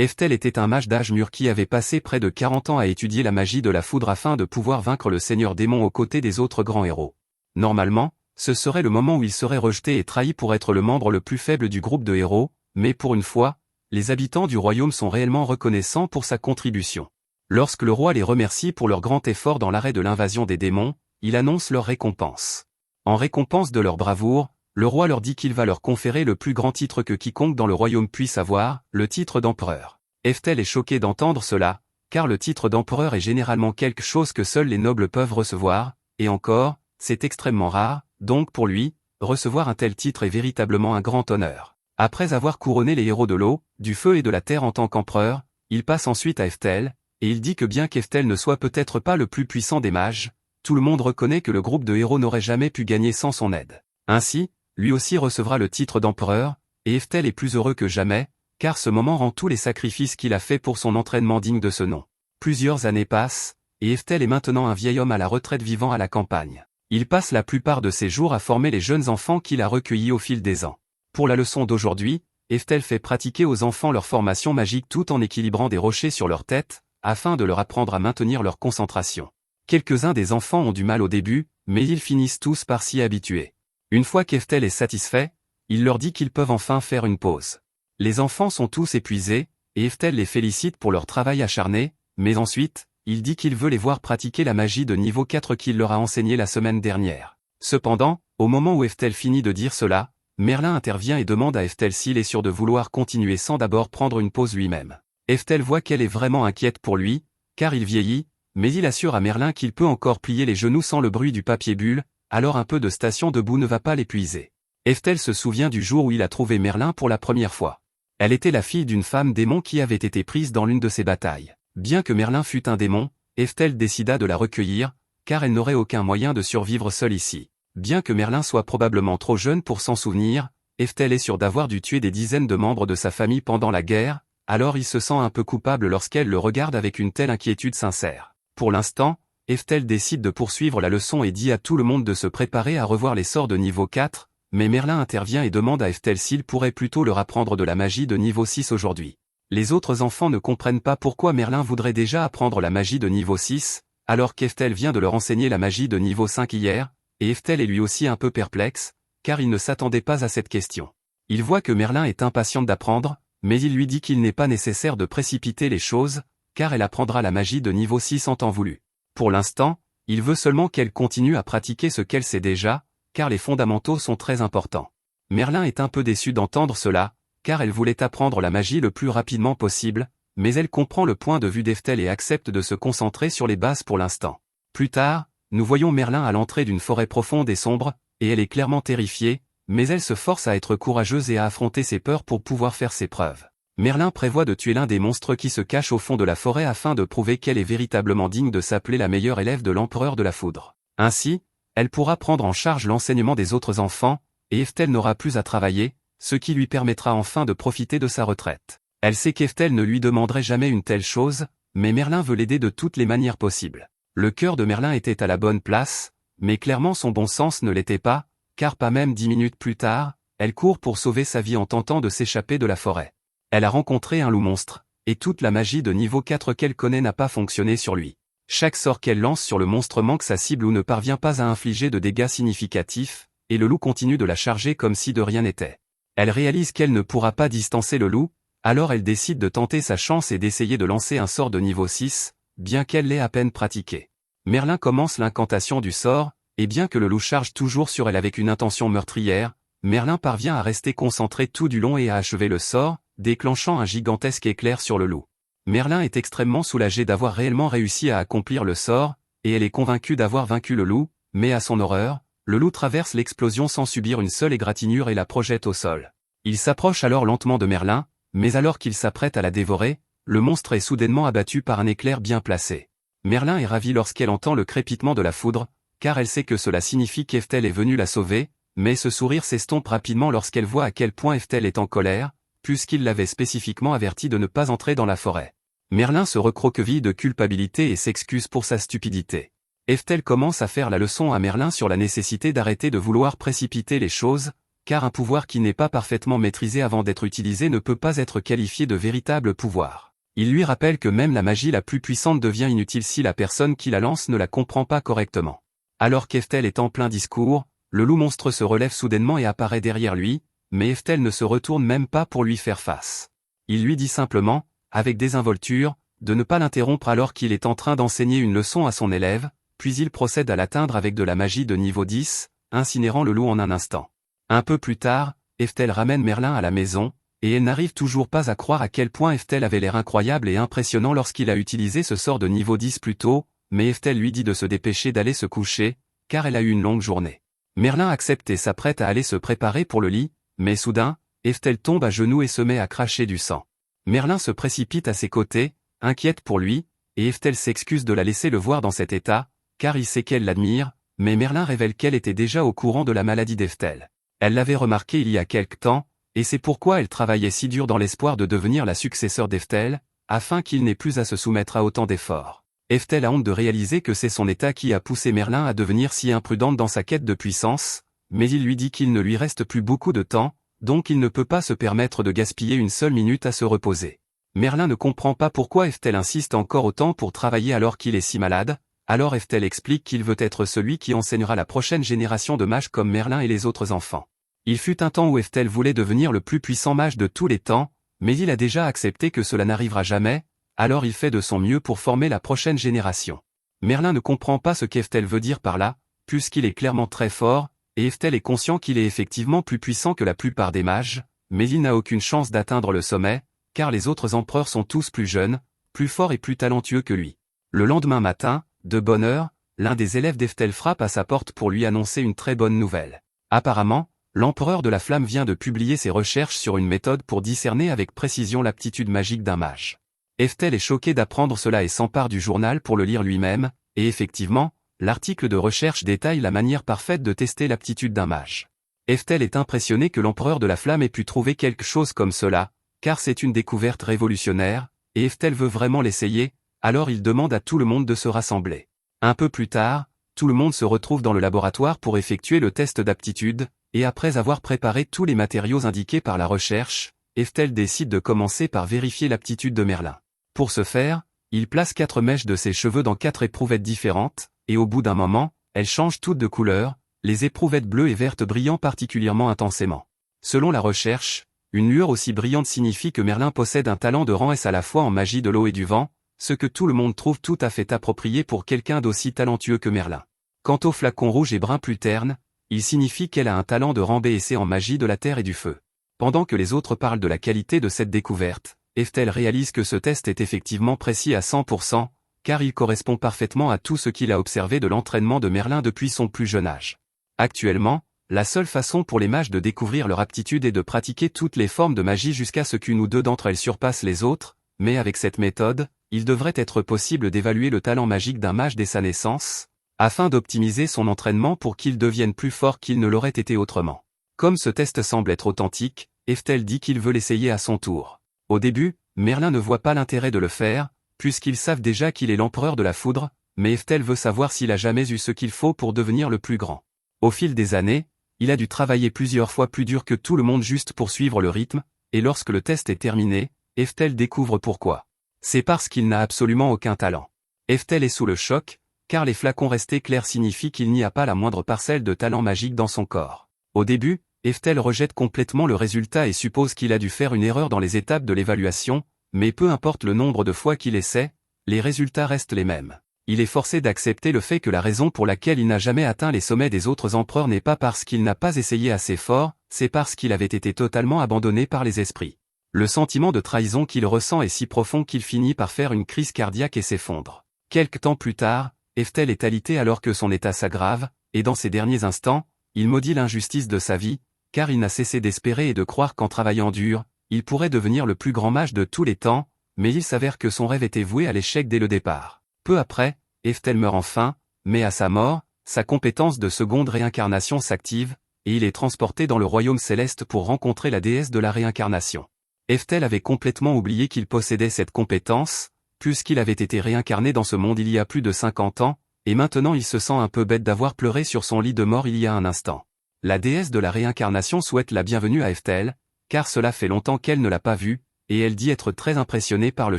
Eftel était un mage d'âge mûr qui avait passé près de 40 ans à étudier la magie de la foudre afin de pouvoir vaincre le seigneur démon aux côtés des autres grands héros. Normalement, ce serait le moment où il serait rejeté et trahi pour être le membre le plus faible du groupe de héros, mais pour une fois, les habitants du royaume sont réellement reconnaissants pour sa contribution. Lorsque le roi les remercie pour leur grand effort dans l'arrêt de l'invasion des démons, il annonce leur récompense. En récompense de leur bravoure, le roi leur dit qu'il va leur conférer le plus grand titre que quiconque dans le royaume puisse avoir, le titre d'empereur. Eftel est choqué d'entendre cela, car le titre d'empereur est généralement quelque chose que seuls les nobles peuvent recevoir, et encore, c'est extrêmement rare, donc pour lui, recevoir un tel titre est véritablement un grand honneur. Après avoir couronné les héros de l'eau, du feu et de la terre en tant qu'empereur, il passe ensuite à Eftel, et il dit que bien qu'Eftel ne soit peut-être pas le plus puissant des mages, tout le monde reconnaît que le groupe de héros n'aurait jamais pu gagner sans son aide. Ainsi, lui aussi recevra le titre d'empereur, et Eftel est plus heureux que jamais, car ce moment rend tous les sacrifices qu'il a faits pour son entraînement digne de ce nom. Plusieurs années passent, et Eftel est maintenant un vieil homme à la retraite vivant à la campagne. Il passe la plupart de ses jours à former les jeunes enfants qu'il a recueillis au fil des ans. Pour la leçon d'aujourd'hui, Eftel fait pratiquer aux enfants leur formation magique tout en équilibrant des rochers sur leur tête, afin de leur apprendre à maintenir leur concentration. Quelques-uns des enfants ont du mal au début, mais ils finissent tous par s'y habituer. Une fois qu'Eftel est satisfait, il leur dit qu'ils peuvent enfin faire une pause. Les enfants sont tous épuisés, et Eftel les félicite pour leur travail acharné, mais ensuite, il dit qu'il veut les voir pratiquer la magie de niveau 4 qu'il leur a enseignée la semaine dernière. Cependant, au moment où Eftel finit de dire cela, Merlin intervient et demande à Eftel s'il est sûr de vouloir continuer sans d'abord prendre une pause lui-même. Eftel voit qu'elle est vraiment inquiète pour lui, car il vieillit, mais il assure à Merlin qu'il peut encore plier les genoux sans le bruit du papier bulle, alors un peu de station debout ne va pas l'épuiser. Eftel se souvient du jour où il a trouvé Merlin pour la première fois. Elle était la fille d'une femme démon qui avait été prise dans l'une de ses batailles. Bien que Merlin fût un démon, Eftel décida de la recueillir, car elle n'aurait aucun moyen de survivre seule ici. Bien que Merlin soit probablement trop jeune pour s'en souvenir, Eftel est sûr d'avoir dû tuer des dizaines de membres de sa famille pendant la guerre, alors il se sent un peu coupable lorsqu'elle le regarde avec une telle inquiétude sincère. Pour l'instant, Eftel décide de poursuivre la leçon et dit à tout le monde de se préparer à revoir les sorts de niveau 4, mais Merlin intervient et demande à Eftel s'il pourrait plutôt leur apprendre de la magie de niveau 6 aujourd'hui. Les autres enfants ne comprennent pas pourquoi Merlin voudrait déjà apprendre la magie de niveau 6, alors qu'Eftel vient de leur enseigner la magie de niveau 5 hier, et Eftel est lui aussi un peu perplexe, car il ne s'attendait pas à cette question. Il voit que Merlin est impatient d'apprendre, mais il lui dit qu'il n'est pas nécessaire de précipiter les choses, car elle apprendra la magie de niveau 6 en temps voulu. Pour l'instant, il veut seulement qu'elle continue à pratiquer ce qu'elle sait déjà, car les fondamentaux sont très importants. Merlin est un peu déçu d'entendre cela, car elle voulait apprendre la magie le plus rapidement possible, mais elle comprend le point de vue d'Eftel et accepte de se concentrer sur les bases pour l'instant. Plus tard, nous voyons Merlin à l'entrée d'une forêt profonde et sombre, et elle est clairement terrifiée, mais elle se force à être courageuse et à affronter ses peurs pour pouvoir faire ses preuves. Merlin prévoit de tuer l'un des monstres qui se cache au fond de la forêt afin de prouver qu'elle est véritablement digne de s'appeler la meilleure élève de l'empereur de la foudre. Ainsi, elle pourra prendre en charge l'enseignement des autres enfants, et Eftel n'aura plus à travailler, ce qui lui permettra enfin de profiter de sa retraite. Elle sait qu'Eftel ne lui demanderait jamais une telle chose, mais Merlin veut l'aider de toutes les manières possibles. Le cœur de Merlin était à la bonne place, mais clairement son bon sens ne l'était pas, car pas même 10 minutes plus tard, elle court pour sauver sa vie en tentant de s'échapper de la forêt. Elle a rencontré un loup monstre, et toute la magie de niveau 4 qu'elle connaît n'a pas fonctionné sur lui. Chaque sort qu'elle lance sur le monstre manque sa cible ou ne parvient pas à infliger de dégâts significatifs, et le loup continue de la charger comme si de rien n'était. Elle réalise qu'elle ne pourra pas distancer le loup, alors elle décide de tenter sa chance et d'essayer de lancer un sort de niveau 6, bien qu'elle l'ait à peine pratiqué. Merlin commence l'incantation du sort, et bien que le loup charge toujours sur elle avec une intention meurtrière, Merlin parvient à rester concentré tout du long et à achever le sort, déclenchant un gigantesque éclair sur le loup. Merlin est extrêmement soulagé d'avoir réellement réussi à accomplir le sort, et elle est convaincue d'avoir vaincu le loup, mais à son horreur, le loup traverse l'explosion sans subir une seule égratignure et la projette au sol. Il s'approche alors lentement de Merlin, mais alors qu'il s'apprête à la dévorer, le monstre est soudainement abattu par un éclair bien placé. Merlin est ravie lorsqu'elle entend le crépitement de la foudre, car elle sait que cela signifie qu'Eftel est venu la sauver, mais ce sourire s'estompe rapidement lorsqu'elle voit à quel point Eftel est en colère, puisqu'il l'avait spécifiquement averti de ne pas entrer dans la forêt. Merlin se recroqueville de culpabilité et s'excuse pour sa stupidité. Eftel commence à faire la leçon à Merlin sur la nécessité d'arrêter de vouloir précipiter les choses, car un pouvoir qui n'est pas parfaitement maîtrisé avant d'être utilisé ne peut pas être qualifié de véritable pouvoir. Il lui rappelle que même la magie la plus puissante devient inutile si la personne qui la lance ne la comprend pas correctement. Alors qu'Eftel est en plein discours, le loup monstre se relève soudainement et apparaît derrière lui, mais Eftel ne se retourne même pas pour lui faire face. Il lui dit simplement, avec désinvolture, de ne pas l'interrompre alors qu'il est en train d'enseigner une leçon à son élève, puis il procède à l'atteindre avec de la magie de niveau 10, incinérant le loup en un instant. Un peu plus tard, Eftel ramène Merlin à la maison, et elle n'arrive toujours pas à croire à quel point Eftel avait l'air incroyable et impressionnant lorsqu'il a utilisé ce sort de niveau 10 plus tôt, mais Eftel lui dit de se dépêcher d'aller se coucher, car elle a eu une longue journée. Merlin accepte et s'apprête à aller se préparer pour le lit, mais soudain, Eftel tombe à genoux et se met à cracher du sang. Merlin se précipite à ses côtés, inquiète pour lui, et Eftel s'excuse de la laisser le voir dans cet état, car il sait qu'elle l'admire, mais Merlin révèle qu'elle était déjà au courant de la maladie d'Eftel. Elle l'avait remarqué il y a quelque temps, et c'est pourquoi elle travaillait si dur dans l'espoir de devenir la successeur d'Eftel, afin qu'il n'ait plus à se soumettre à autant d'efforts. Eftel a honte de réaliser que c'est son état qui a poussé Merlin à devenir si imprudente dans sa quête de puissance, mais il lui dit qu'il ne lui reste plus beaucoup de temps, donc il ne peut pas se permettre de gaspiller une seule minute à se reposer. Merlin ne comprend pas pourquoi Eftel insiste encore autant pour travailler alors qu'il est si malade, alors Eftel explique qu'il veut être celui qui enseignera la prochaine génération de mages comme Merlin et les autres enfants. Il fut un temps où Eftel voulait devenir le plus puissant mage de tous les temps, mais il a déjà accepté que cela n'arrivera jamais, alors il fait de son mieux pour former la prochaine génération. Merlin ne comprend pas ce qu'Eftel veut dire par là, puisqu'il est clairement très fort, et Eftel est conscient qu'il est effectivement plus puissant que la plupart des mages, mais il n'a aucune chance d'atteindre le sommet, car les autres empereurs sont tous plus jeunes, plus forts et plus talentueux que lui. Le lendemain matin, de bonne heure, l'un des élèves d'Eftel frappe à sa porte pour lui annoncer une très bonne nouvelle. Apparemment, l'empereur de la flamme vient de publier ses recherches sur une méthode pour discerner avec précision l'aptitude magique d'un mage. Eftel est choqué d'apprendre cela et s'empare du journal pour le lire lui-même, et effectivement, l'article de recherche détaille la manière parfaite de tester l'aptitude d'un mage. Eftel est impressionné que l'empereur de la flamme ait pu trouver quelque chose comme cela, car c'est une découverte révolutionnaire, et Eftel veut vraiment l'essayer, alors il demande à tout le monde de se rassembler. Un peu plus tard, tout le monde se retrouve dans le laboratoire pour effectuer le test d'aptitude, et après avoir préparé tous les matériaux indiqués par la recherche, Eftel décide de commencer par vérifier l'aptitude de Merlin. Pour ce faire, il place 4 mèches de ses cheveux dans 4 éprouvettes différentes, et au bout d'un moment, elles changent toutes de couleur, les éprouvettes bleues et vertes brillant particulièrement intensément. Selon la recherche, une lueur aussi brillante signifie que Merlin possède un talent de rang S à la fois en magie de l'eau et du vent, ce que tout le monde trouve tout à fait approprié pour quelqu'un d'aussi talentueux que Merlin. Quant au flacon rouge et brun plus terne, il signifie qu'elle a un talent de rang B et C en magie de la terre et du feu. Pendant que les autres parlent de la qualité de cette découverte, Eftel réalise que ce test est effectivement précis à 100%, car il correspond parfaitement à tout ce qu'il a observé de l'entraînement de Merlin depuis son plus jeune âge. Actuellement, la seule façon pour les mages de découvrir leur aptitude est de pratiquer toutes les formes de magie jusqu'à ce qu'une ou deux d'entre elles surpassent les autres, mais avec cette méthode, il devrait être possible d'évaluer le talent magique d'un mage dès sa naissance, afin d'optimiser son entraînement pour qu'il devienne plus fort qu'il ne l'aurait été autrement. Comme ce test semble être authentique, Eftel dit qu'il veut l'essayer à son tour. Au début, Merlin ne voit pas l'intérêt de le faire, puisqu'ils savent déjà qu'il est l'empereur de la foudre, mais Eftel veut savoir s'il a jamais eu ce qu'il faut pour devenir le plus grand. Au fil des années, il a dû travailler plusieurs fois plus dur que tout le monde juste pour suivre le rythme, et lorsque le test est terminé, Eftel découvre pourquoi. C'est parce qu'il n'a absolument aucun talent. Eftel est sous le choc, car les flacons restés clairs signifient qu'il n'y a pas la moindre parcelle de talent magique dans son corps. Au début, Eftel rejette complètement le résultat et suppose qu'il a dû faire une erreur dans les étapes de l'évaluation, mais peu importe le nombre de fois qu'il essaie, les résultats restent les mêmes. Il est forcé d'accepter le fait que la raison pour laquelle il n'a jamais atteint les sommets des autres empereurs n'est pas parce qu'il n'a pas essayé assez fort, c'est parce qu'il avait été totalement abandonné par les esprits. Le sentiment de trahison qu'il ressent est si profond qu'il finit par faire une crise cardiaque et s'effondre. Quelque temps plus tard, Eftel est alité alors que son état s'aggrave, et dans ces derniers instants, il maudit l'injustice de sa vie, car il n'a cessé d'espérer et de croire qu'en travaillant dur, il pourrait devenir le plus grand mage de tous les temps, mais il s'avère que son rêve était voué à l'échec dès le départ. Peu après, Eftel meurt enfin, mais à sa mort, sa compétence de seconde réincarnation s'active, et il est transporté dans le royaume céleste pour rencontrer la déesse de la réincarnation. Eftel avait complètement oublié qu'il possédait cette compétence, puisqu'il avait été réincarné dans ce monde il y a plus de 50 ans, et maintenant il se sent un peu bête d'avoir pleuré sur son lit de mort il y a un instant. La déesse de la réincarnation souhaite la bienvenue à Eftel, car cela fait longtemps qu'elle ne l'a pas vu, et elle dit être très impressionnée par le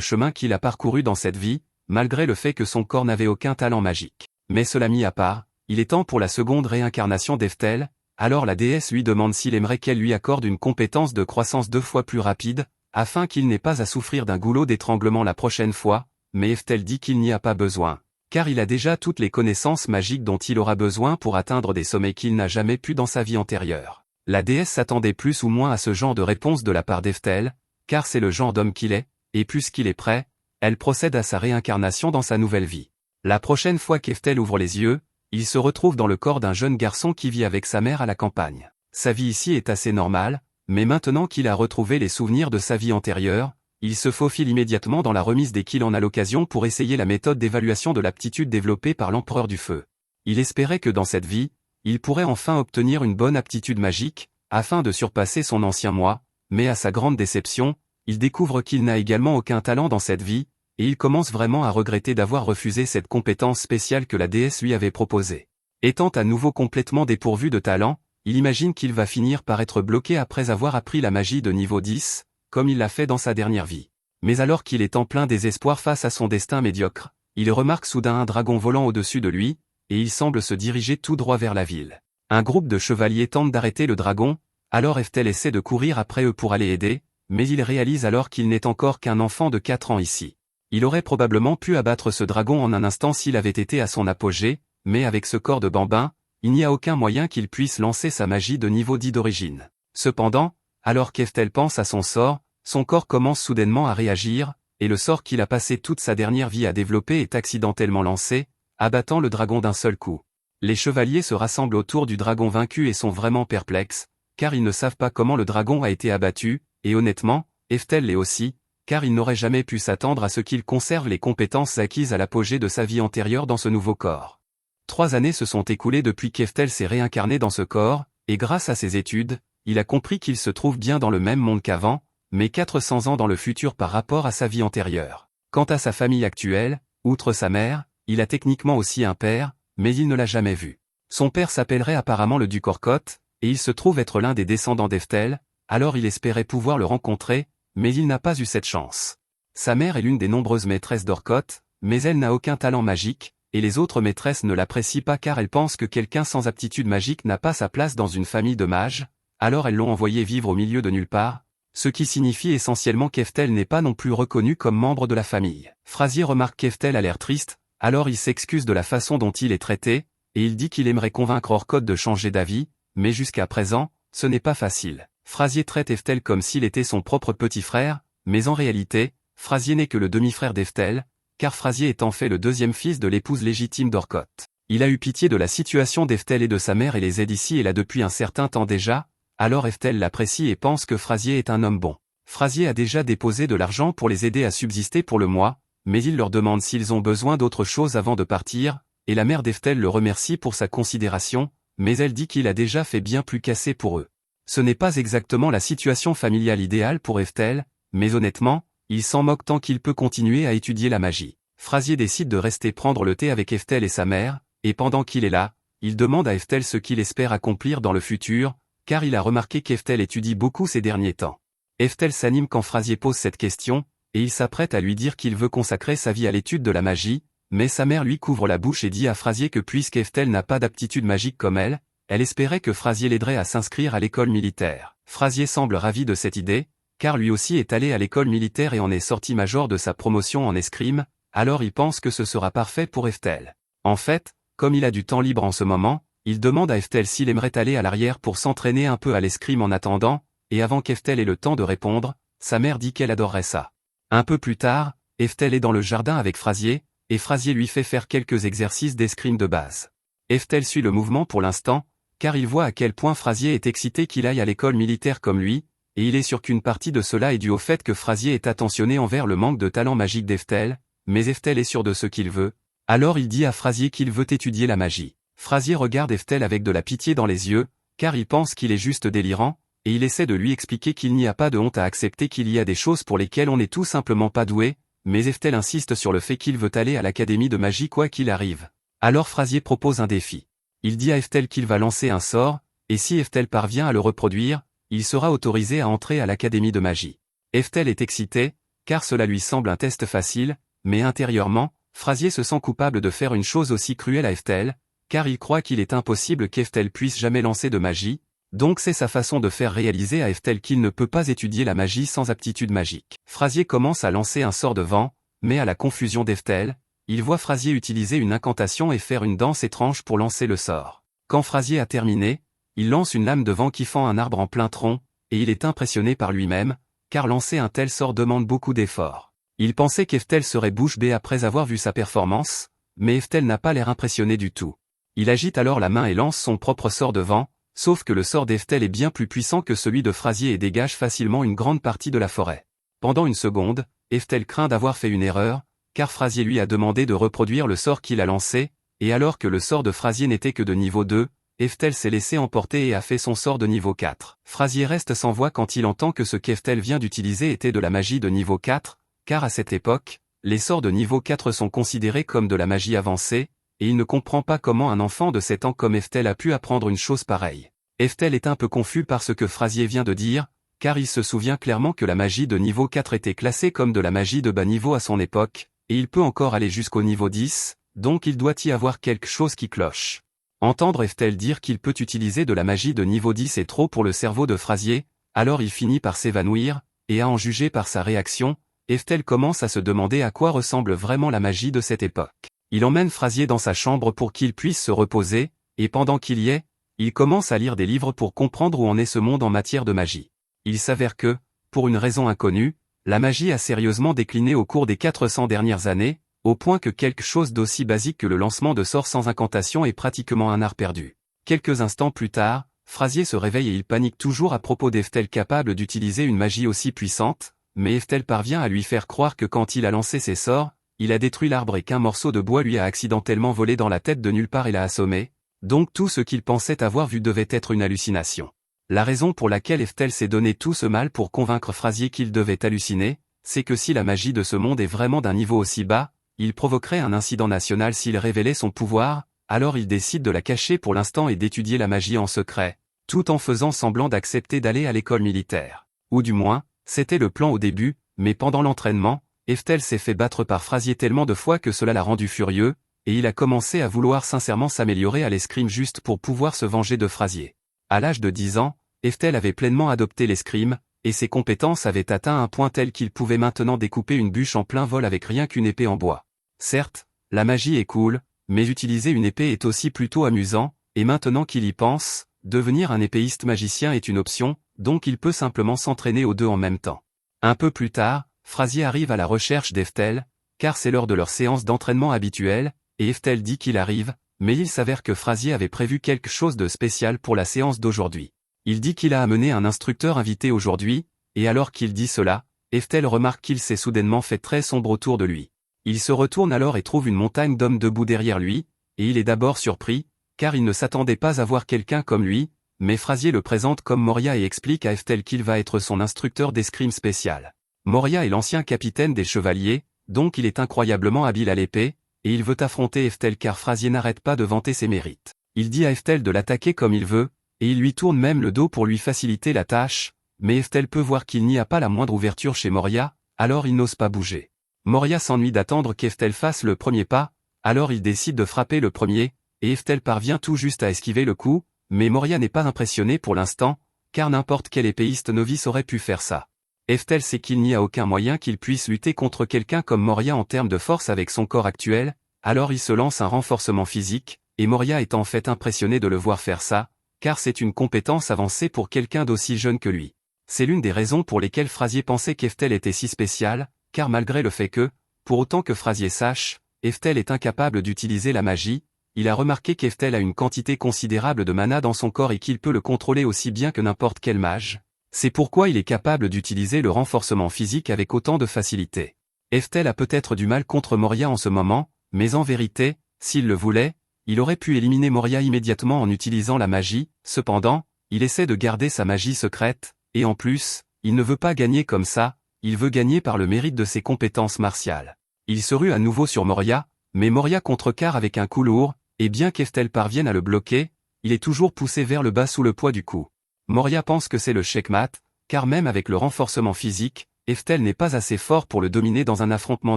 chemin qu'il a parcouru dans cette vie, malgré le fait que son corps n'avait aucun talent magique. Mais cela mis à part, il est temps pour la seconde réincarnation d'Eftel, alors la déesse lui demande s'il aimerait qu'elle lui accorde une compétence de croissance 2 fois plus rapide, afin qu'il n'ait pas à souffrir d'un goulot d'étranglement la prochaine fois, mais Eftel dit qu'il n'y a pas besoin, car il a déjà toutes les connaissances magiques dont il aura besoin pour atteindre des sommets qu'il n'a jamais pu dans sa vie antérieure. La déesse s'attendait plus ou moins à ce genre de réponse de la part d'Eftel, car c'est le genre d'homme qu'il est, et puisqu'il est prêt, elle procède à sa réincarnation dans sa nouvelle vie. La prochaine fois qu'Eftel ouvre les yeux, il se retrouve dans le corps d'un jeune garçon qui vit avec sa mère à la campagne. Sa vie ici est assez normale, mais maintenant qu'il a retrouvé les souvenirs de sa vie antérieure, il se faufile immédiatement dans la remise dès qu'il en a l'occasion pour essayer la méthode d'évaluation de l'aptitude développée par l'empereur du feu. Il espérait que dans cette vie, il pourrait enfin obtenir une bonne aptitude magique, afin de surpasser son ancien moi, mais à sa grande déception, il découvre qu'il n'a également aucun talent dans cette vie, et il commence vraiment à regretter d'avoir refusé cette compétence spéciale que la déesse lui avait proposée. Étant à nouveau complètement dépourvu de talent, il imagine qu'il va finir par être bloqué après avoir appris la magie de niveau 10, comme il l'a fait dans sa dernière vie. Mais alors qu'il est en plein désespoir face à son destin médiocre, il remarque soudain un dragon volant au-dessus de lui, et il semble se diriger tout droit vers la ville. Un groupe de chevaliers tente d'arrêter le dragon, alors Eftel essaie de courir après eux pour aller aider, mais il réalise alors qu'il n'est encore qu'un enfant de 4 ans ici. Il aurait probablement pu abattre ce dragon en un instant s'il avait été à son apogée, mais avec ce corps de bambin, il n'y a aucun moyen qu'il puisse lancer sa magie de niveau 10 d'origine. Cependant, alors qu'Eftel pense à son sort, son corps commence soudainement à réagir, et le sort qu'il a passé toute sa dernière vie à développer est accidentellement lancé, abattant le dragon d'un seul coup. Les chevaliers se rassemblent autour du dragon vaincu et sont vraiment perplexes, car ils ne savent pas comment le dragon a été abattu, et honnêtement, Eftel l'est aussi, car il n'aurait jamais pu s'attendre à ce qu'il conserve les compétences acquises à l'apogée de sa vie antérieure dans ce nouveau corps. 3 années se sont écoulées depuis qu'Eftel s'est réincarné dans ce corps, et grâce à ses études, il a compris qu'il se trouve bien dans le même monde qu'avant, mais 400 ans dans le futur par rapport à sa vie antérieure. Quant à sa famille actuelle, outre sa mère, il a techniquement aussi un père, mais il ne l'a jamais vu. Son père s'appellerait apparemment le duc Orkoth, et il se trouve être l'un des descendants d'Eftel, alors il espérait pouvoir le rencontrer, mais il n'a pas eu cette chance. Sa mère est l'une des nombreuses maîtresses d'Orkoth, mais elle n'a aucun talent magique, et les autres maîtresses ne l'apprécient pas car elles pensent que quelqu'un sans aptitude magique n'a pas sa place dans une famille de mages, alors elles l'ont envoyé vivre au milieu de nulle part, ce qui signifie essentiellement qu'Eftel n'est pas non plus reconnu comme membre de la famille. Frazier remarque qu'Eftel a l'air triste, alors il s'excuse de la façon dont il est traité, et il dit qu'il aimerait convaincre Orkoth de changer d'avis, mais jusqu'à présent, ce n'est pas facile. Frazier traite Eftel comme s'il était son propre petit frère, mais en réalité, Frazier n'est que le demi-frère d'Eftel, car Frazier est en fait le deuxième fils de l'épouse légitime d'Orkoth. Il a eu pitié de la situation d'Eftel et de sa mère et les aide ici et là depuis un certain temps déjà, alors Eftel l'apprécie et pense que Frazier est un homme bon. Frazier a déjà déposé de l'argent pour les aider à subsister pour le mois, mais il leur demande s'ils ont besoin d'autre chose avant de partir, et la mère d'Eftel le remercie pour sa considération, mais elle dit qu'il a déjà fait bien plus qu'assez pour eux. Ce n'est pas exactement la situation familiale idéale pour Eftel, mais honnêtement, il s'en moque tant qu'il peut continuer à étudier la magie. Frazier décide de rester prendre le thé avec Eftel et sa mère, et pendant qu'il est là, il demande à Eftel ce qu'il espère accomplir dans le futur, car il a remarqué qu'Eftel étudie beaucoup ces derniers temps. Eftel s'anime quand Frazier pose cette question, et il s'apprête à lui dire qu'il veut consacrer sa vie à l'étude de la magie, mais sa mère lui couvre la bouche et dit à Frazier que puisqu'Eftel n'a pas d'aptitude magique comme elle espérait que Frazier l'aiderait à s'inscrire à l'école militaire. Frazier semble ravi de cette idée, car lui aussi est allé à l'école militaire et en est sorti major de sa promotion en escrime, alors il pense que ce sera parfait pour Eftel. En fait, comme il a du temps libre en ce moment, il demande à Eftel s'il aimerait aller à l'arrière pour s'entraîner un peu à l'escrime en attendant, et avant qu'Eftel ait le temps de répondre, sa mère dit qu'elle adorerait ça. Un peu plus tard, Eftel est dans le jardin avec Frazier, et Frazier lui fait faire quelques exercices d'escrime de base. Eftel suit le mouvement pour l'instant, car il voit à quel point Frazier est excité qu'il aille à l'école militaire comme lui, et il est sûr qu'une partie de cela est due au fait que Frazier est attentionné envers le manque de talent magique d'Eftel, mais Eftel est sûr de ce qu'il veut, alors il dit à Frazier qu'il veut étudier la magie. Frazier regarde Eftel avec de la pitié dans les yeux, car il pense qu'il est juste délirant, et il essaie de lui expliquer qu'il n'y a pas de honte à accepter qu'il y a des choses pour lesquelles on n'est tout simplement pas doué, mais Eftel insiste sur le fait qu'il veut aller à l'académie de magie quoi qu'il arrive. Alors Frazier propose un défi. Il dit à Eftel qu'il va lancer un sort, et si Eftel parvient à le reproduire, il sera autorisé à entrer à l'académie de magie. Eftel est excité, car cela lui semble un test facile, mais intérieurement, Frazier se sent coupable de faire une chose aussi cruelle à Eftel, car il croit qu'il est impossible qu'Eftel puisse jamais lancer de magie, donc c'est sa façon de faire réaliser à Eftel qu'il ne peut pas étudier la magie sans aptitude magique. Frazier commence à lancer un sort de vent, mais à la confusion d'Eftel, il voit Frazier utiliser une incantation et faire une danse étrange pour lancer le sort. Quand Frazier a terminé, il lance une lame de vent qui fend un arbre en plein tronc, et il est impressionné par lui-même, car lancer un tel sort demande beaucoup d'efforts. Il pensait qu'Eftel serait bouche bée après avoir vu sa performance, mais Eftel n'a pas l'air impressionné du tout. Il agite alors la main et lance son propre sort de vent, sauf que le sort d'Eftel est bien plus puissant que celui de Frazier et dégage facilement une grande partie de la forêt. Pendant une seconde, Eftel craint d'avoir fait une erreur, car Frazier lui a demandé de reproduire le sort qu'il a lancé, et alors que le sort de Frazier n'était que de niveau 2, Eftel s'est laissé emporter et a fait son sort de niveau 4. Frazier reste sans voix quand il entend que ce qu'Eftel vient d'utiliser était de la magie de niveau 4, car à cette époque, les sorts de niveau 4 sont considérés comme de la magie avancée, et il ne comprend pas comment un enfant de 7 ans comme Eftel a pu apprendre une chose pareille. Eftel est un peu confus par ce que Frazier vient de dire, car il se souvient clairement que la magie de niveau 4 était classée comme de la magie de bas niveau à son époque, et il peut encore aller jusqu'au niveau 10, donc il doit y avoir quelque chose qui cloche. Entendre Eftel dire qu'il peut utiliser de la magie de niveau 10 est trop pour le cerveau de Frazier, alors il finit par s'évanouir, et à en juger par sa réaction, Eftel commence à se demander à quoi ressemble vraiment la magie de cette époque. Il emmène Frazier dans sa chambre pour qu'il puisse se reposer, et pendant qu'il y est, il commence à lire des livres pour comprendre où en est ce monde en matière de magie. Il s'avère que, pour une raison inconnue, la magie a sérieusement décliné au cours des 400 dernières années, au point que quelque chose d'aussi basique que le lancement de sorts sans incantation est pratiquement un art perdu. Quelques instants plus tard, Frazier se réveille et il panique toujours à propos d'Eftel capable d'utiliser une magie aussi puissante, mais Eftel parvient à lui faire croire que quand il a lancé ses sorts, il a détruit l'arbre et qu'un morceau de bois lui a accidentellement volé dans la tête de nulle part et l'a assommé, donc tout ce qu'il pensait avoir vu devait être une hallucination. La raison pour laquelle Eftel s'est donné tout ce mal pour convaincre Frazier qu'il devait halluciner, c'est que si la magie de ce monde est vraiment d'un niveau aussi bas, il provoquerait un incident national s'il révélait son pouvoir, alors il décide de la cacher pour l'instant et d'étudier la magie en secret, tout en faisant semblant d'accepter d'aller à l'école militaire. Ou du moins, c'était le plan au début, mais pendant l'entraînement, Eftel s'est fait battre par Frazier tellement de fois que cela l'a rendu furieux, et il a commencé à vouloir sincèrement s'améliorer à l'escrime juste pour pouvoir se venger de Frazier. À l'âge de 10 ans, Eftel avait pleinement adopté l'escrime, et ses compétences avaient atteint un point tel qu'il pouvait maintenant découper une bûche en plein vol avec rien qu'une épée en bois. Certes, la magie est cool, mais utiliser une épée est aussi plutôt amusant, et maintenant qu'il y pense, devenir un épéiste magicien est une option, donc il peut simplement s'entraîner aux deux en même temps. Un peu plus tard, Frazier arrive à la recherche d'Eftel, car c'est l'heure de leur séance d'entraînement habituelle, et Eftel dit qu'il arrive, mais il s'avère que Frazier avait prévu quelque chose de spécial pour la séance d'aujourd'hui. Il dit qu'il a amené un instructeur invité aujourd'hui, et alors qu'il dit cela, Eftel remarque qu'il s'est soudainement fait très sombre autour de lui. Il se retourne alors et trouve une montagne d'hommes debout derrière lui, et il est d'abord surpris, car il ne s'attendait pas à voir quelqu'un comme lui, mais Frazier le présente comme Moria et explique à Eftel qu'il va être son instructeur d'escrime spécial. Moria est l'ancien capitaine des chevaliers, donc il est incroyablement habile à l'épée, et il veut affronter Eftel car Frazier n'arrête pas de vanter ses mérites. Il dit à Eftel de l'attaquer comme il veut, et il lui tourne même le dos pour lui faciliter la tâche, mais Eftel peut voir qu'il n'y a pas la moindre ouverture chez Moria, alors il n'ose pas bouger. Moria s'ennuie d'attendre qu'Eftel fasse le premier pas, alors il décide de frapper le premier, et Eftel parvient tout juste à esquiver le coup, mais Moria n'est pas impressionné pour l'instant, car n'importe quel épéiste novice aurait pu faire ça. Eftel sait qu'il n'y a aucun moyen qu'il puisse lutter contre quelqu'un comme Moria en termes de force avec son corps actuel, alors il se lance un renforcement physique, et Moria est en fait impressionné de le voir faire ça, car c'est une compétence avancée pour quelqu'un d'aussi jeune que lui. C'est l'une des raisons pour lesquelles Frazier pensait qu'Eftel était si spécial, car malgré le fait que, pour autant que Frazier sache, Eftel est incapable d'utiliser la magie, il a remarqué qu'Eftel a une quantité considérable de mana dans son corps et qu'il peut le contrôler aussi bien que n'importe quel mage. C'est pourquoi il est capable d'utiliser le renforcement physique avec autant de facilité. Eftel a peut-être du mal contre Moria en ce moment, mais en vérité, s'il le voulait, il aurait pu éliminer Moria immédiatement en utilisant la magie, cependant, il essaie de garder sa magie secrète, et en plus, il ne veut pas gagner comme ça, il veut gagner par le mérite de ses compétences martiales. Il se rue à nouveau sur Moria, mais Moria contrecarre avec un coup lourd, et bien qu'Eftel parvienne à le bloquer, il est toujours poussé vers le bas sous le poids du coup. Moria pense que c'est le checkmat, car même avec le renforcement physique, Eftel n'est pas assez fort pour le dominer dans un affrontement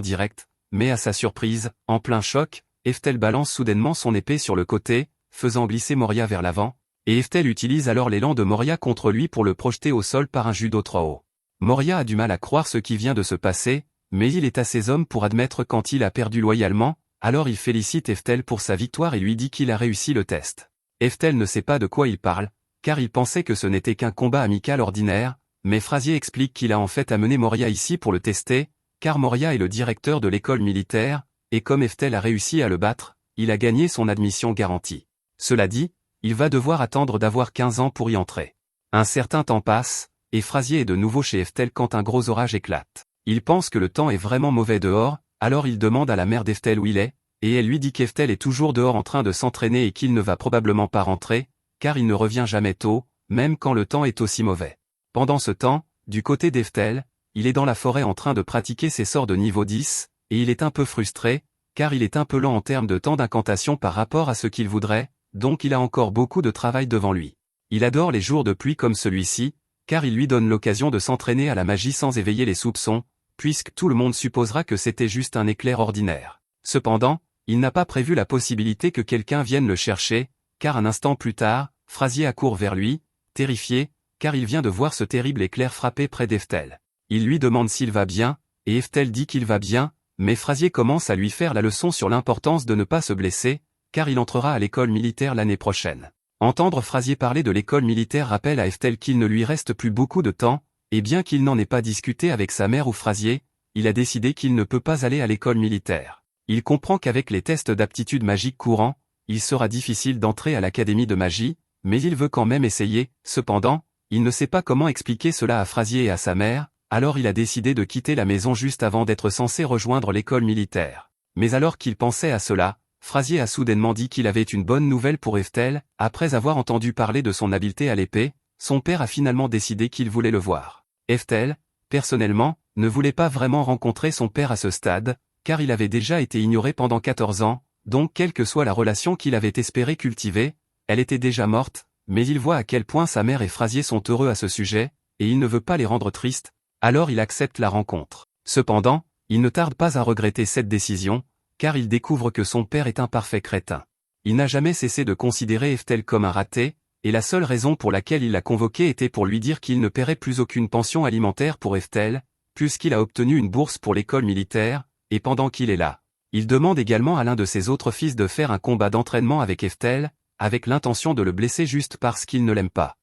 direct, mais à sa surprise, en plein choc, Eftel balance soudainement son épée sur le côté, faisant glisser Moria vers l'avant, et Eftel utilise alors l'élan de Moria contre lui pour le projeter au sol par un judo trop haut. Moria a du mal à croire ce qui vient de se passer, mais il est assez homme pour admettre quand il a perdu loyalement, alors il félicite Eftel pour sa victoire et lui dit qu'il a réussi le test. Eftel ne sait pas de quoi il parle, car il pensait que ce n'était qu'un combat amical ordinaire, mais Frazier explique qu'il a en fait amené Moria ici pour le tester, car Moria est le directeur de l'école militaire, et comme Eftel a réussi à le battre, il a gagné son admission garantie. Cela dit, il va devoir attendre d'avoir 15 ans pour y entrer. Un certain temps passe, et Frazier est de nouveau chez Eftel quand un gros orage éclate. Il pense que le temps est vraiment mauvais dehors, alors il demande à la mère d'Eftel où il est, et elle lui dit qu'Eftel est toujours dehors en train de s'entraîner et qu'il ne va probablement pas rentrer, car il ne revient jamais tôt, même quand le temps est aussi mauvais. Pendant ce temps, du côté d'Eftel, il est dans la forêt en train de pratiquer ses sorts de niveau 10, et il est un peu frustré, car il est un peu lent en termes de temps d'incantation par rapport à ce qu'il voudrait, donc il a encore beaucoup de travail devant lui. Il adore les jours de pluie comme celui-ci, car il lui donne l'occasion de s'entraîner à la magie sans éveiller les soupçons, puisque tout le monde supposera que c'était juste un éclair ordinaire. Cependant, il n'a pas prévu la possibilité que quelqu'un vienne le chercher, car un instant plus tard, Frazier accourt vers lui, terrifié, car il vient de voir ce terrible éclair frapper près d'Eftel. Il lui demande s'il va bien, et Eftel dit qu'il va bien, mais Frazier commence à lui faire la leçon sur l'importance de ne pas se blesser, car il entrera à l'école militaire l'année prochaine. Entendre Frazier parler de l'école militaire rappelle à Eftel qu'il ne lui reste plus beaucoup de temps, et bien qu'il n'en ait pas discuté avec sa mère ou Frazier, il a décidé qu'il ne peut pas aller à l'école militaire. Il comprend qu'avec les tests d'aptitude magique courants, il sera difficile d'entrer à l'académie de magie, mais il veut quand même essayer. Cependant, il ne sait pas comment expliquer cela à Frazier et à sa mère, alors il a décidé de quitter la maison juste avant d'être censé rejoindre l'école militaire. Mais alors qu'il pensait à cela, Frazier a soudainement dit qu'il avait une bonne nouvelle pour Eftel. Après avoir entendu parler de son habileté à l'épée, son père a finalement décidé qu'il voulait le voir. Eftel, personnellement, ne voulait pas vraiment rencontrer son père à ce stade, car il avait déjà été ignoré pendant 14 ans, donc quelle que soit la relation qu'il avait espéré cultiver, elle était déjà morte, mais il voit à quel point sa mère et Frazier sont heureux à ce sujet, et il ne veut pas les rendre tristes, alors il accepte la rencontre. Cependant, il ne tarde pas à regretter cette décision, car il découvre que son père est un parfait crétin. Il n'a jamais cessé de considérer Eftel comme un raté, et la seule raison pour laquelle il l'a convoqué était pour lui dire qu'il ne paierait plus aucune pension alimentaire pour Eftel, puisqu'il a obtenu une bourse pour l'école militaire, et pendant qu'il est là, il demande également à l'un de ses autres fils de faire un combat d'entraînement avec Eftel, avec l'intention de le blesser juste parce qu'il ne l'aime pas.